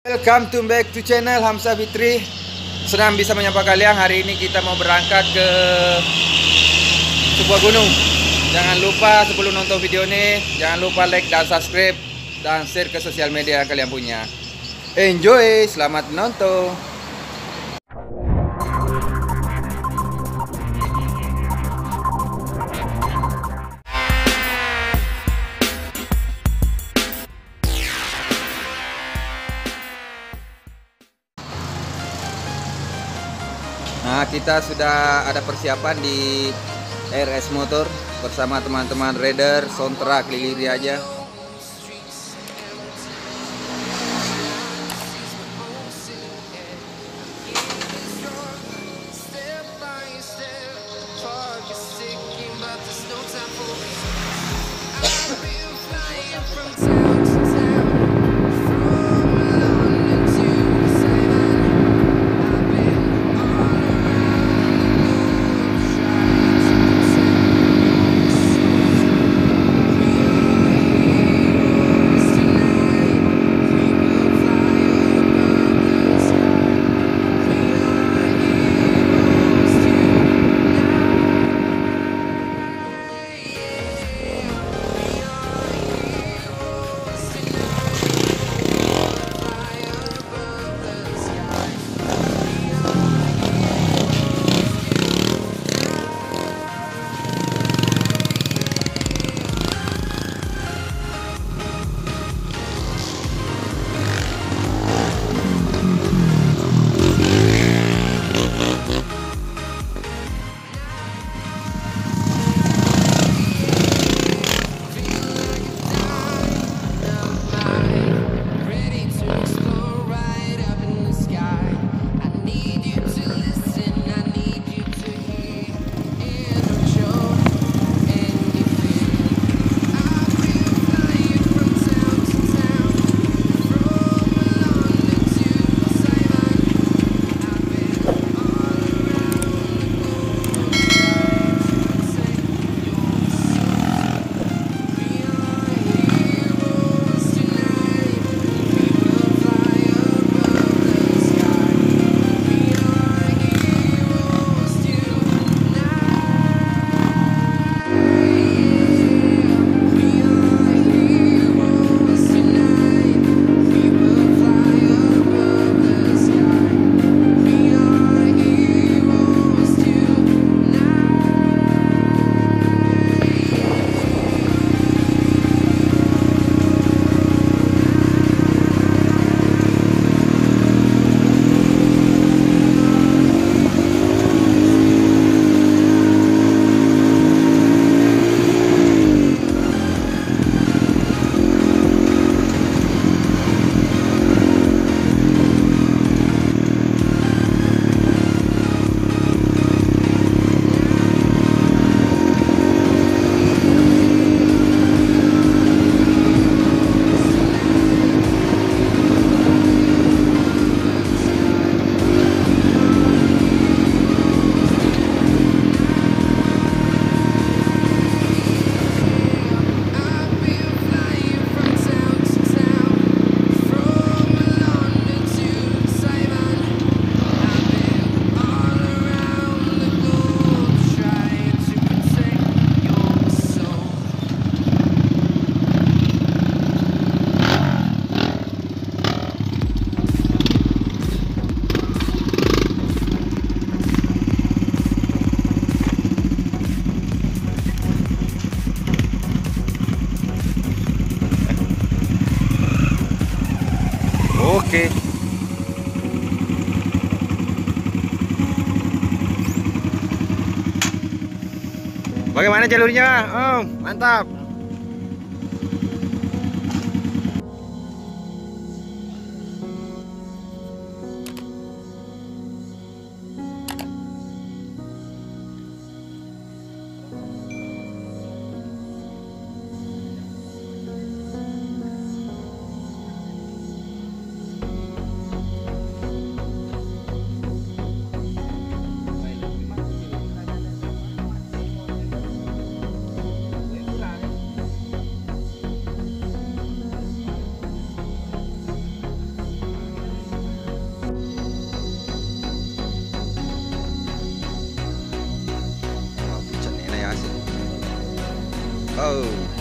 Welcome to back to channel Hamzah Fitri. Senang bisa menyapa kalian. Hari ini kita mau berangkat ke sebuah gunung. Jangan lupa sebelum nonton video ini, jangan lupa like dan subscribe dan share ke sosial media yang kalian punya. Enjoy, selamat menonton. Nah, kita sudah ada persiapan di RS Motor bersama teman-teman rider Sontra Lili aja. Oke. Bagaimana jalurnya? Oh, mantap. Oh.